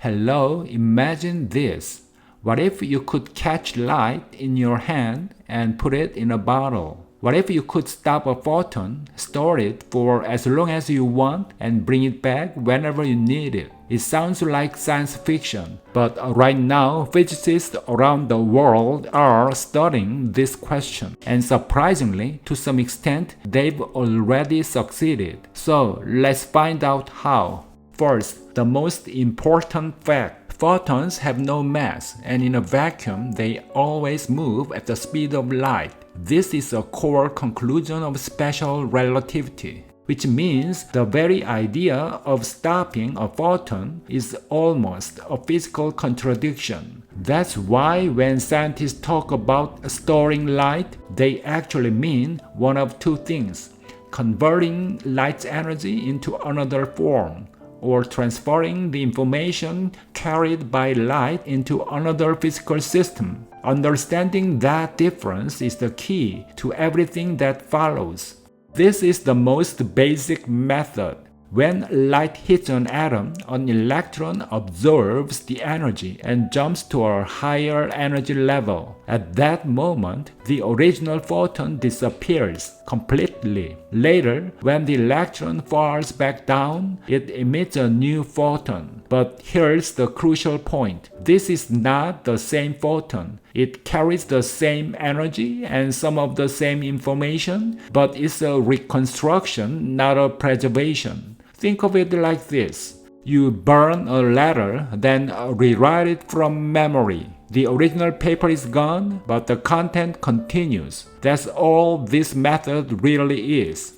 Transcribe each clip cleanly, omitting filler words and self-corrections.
Hello, imagine this. What if you could catch light in your hand and put it in a bottle? What if you could stop a photon, store it for as long as you want, and bring it back whenever you need it? It sounds like science fiction, but right now, physicists around the world are studying this question. And surprisingly, to some extent, they've already succeeded. So let's find out how. First, the most important fact. Photons have no mass, and in a vacuum, they always move at the speed of light. This is a core conclusion of special relativity, which means the very idea of stopping a photon is almost a physical contradiction. That's why when scientists talk about storing light, they actually mean one of two things: converting light's energy into another form, or transferring the information carried by light into another physical system. Understanding that difference is the key to everything that follows. This is the most basic method. When light hits an atom, an electron absorbs the energy and jumps to a higher energy level. At that moment, the original photon disappears completely. Later, when the electron falls back down, it emits a new photon. But here's the crucial point. This is not the same photon. It carries the same energy and some of the same information, but it's a reconstruction, not a preservation. Think of it like this. You burn a letter, then rewrite it from memory. The original paper is gone, but the content continues. That's all this method really is.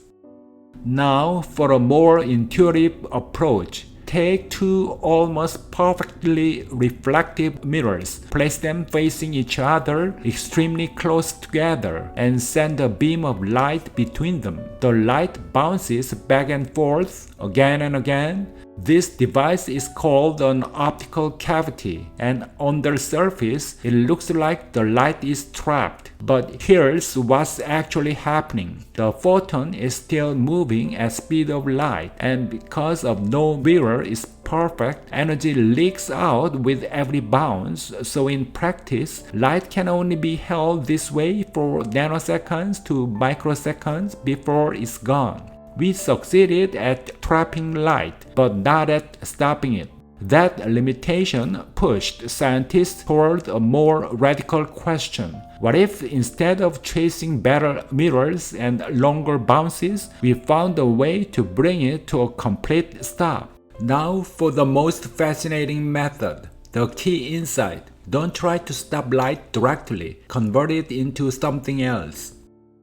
Now, for a more intuitive approach, take two almost perfectly reflective mirrors, place them facing each other extremely close together, and send a beam of light between them. The light bounces back and forth again and again. This device is called an optical cavity, and on the surface, it looks like the light is trapped. But here's what's actually happening. The photon is still moving at speed of light, and because of no mirror is perfect, energy leaks out with every bounce. So in practice, light can only be held this way for nanoseconds to microseconds before it's gone. We succeeded at trapping light, but not at stopping it. That limitation pushed scientists toward a more radical question. What if instead of chasing better mirrors and longer bounces, we found a way to bring it to a complete stop? Now for the most fascinating method, the key insight. Don't try to stop light directly, convert it into something else.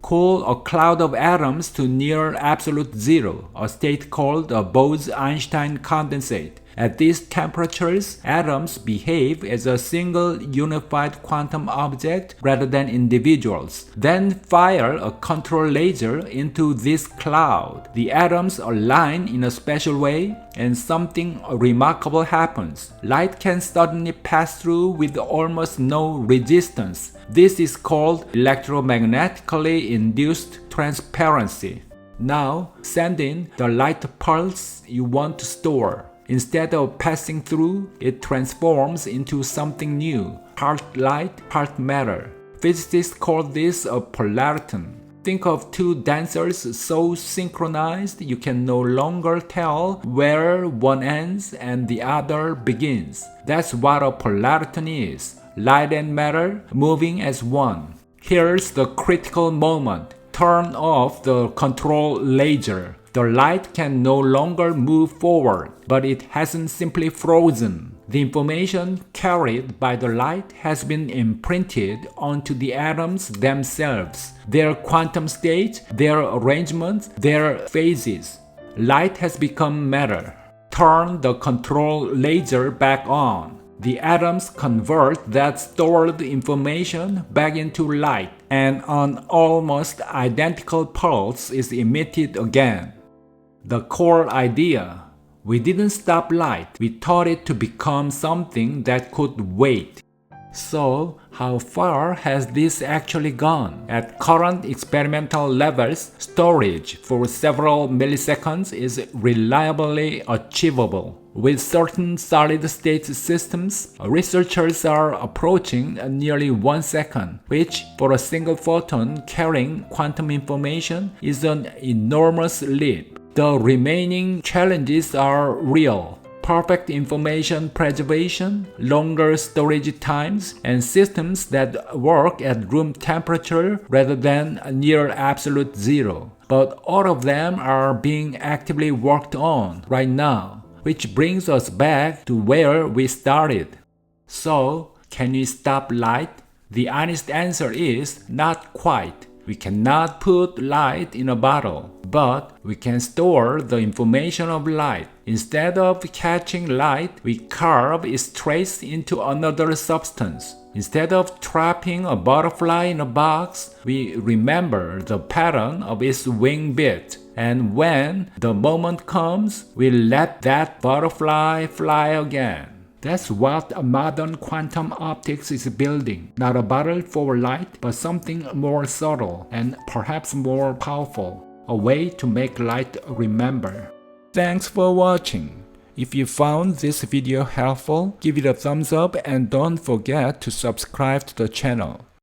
Cool a cloud of atoms to near absolute zero, a state called a Bose-Einstein Condensate. At these temperatures, atoms behave as a single unified quantum object rather than individuals. Then fire a control laser into this cloud. The atoms align in a special way, and something remarkable happens. Light can suddenly pass through with almost no resistance. This is called electromagnetically induced transparency. Now, send in the light pulse you want to store. Instead of passing through, it transforms into something new, part light, part matter. Physicists call this a polariton. Think of two dancers so synchronized you can no longer tell where one ends and the other begins. That's what a polariton is. Light and matter moving as one. Here's the critical moment. Turn off the control laser. The light can no longer move forward, but it hasn't simply frozen. The information carried by the light has been imprinted onto the atoms themselves, their quantum states, their arrangements, their phases. Light has become matter. Turn the control laser back on. The atoms convert that stored information back into light, and an almost identical pulse is emitted again. The core idea: we didn't stop light, we taught it to become something that could wait. So, how far has this actually gone? At current experimental levels, storage for several milliseconds is reliably achievable. With certain solid-state systems, researchers are approaching nearly 1 second, which for a single photon carrying quantum information is an enormous leap. The remaining challenges are real. Perfect information preservation, longer storage times, and systems that work at room temperature rather than near absolute zero. But all of them are being actively worked on right now, which brings us back to where we started. So, can we stop light? The honest answer is not quite. We cannot put light in a bottle, but we can store the information of light. Instead of catching light, we carve its trace into another substance. Instead of trapping a butterfly in a box, we remember the pattern of its wing beat. And when the moment comes, we let that butterfly fly again. That's what modern quantum optics is building. Not a bottle for light, but something more subtle and perhaps more powerful. A way to make light remember. Thanks for watching. If you found this video helpful, give it a thumbs up and don't forget to subscribe to the channel.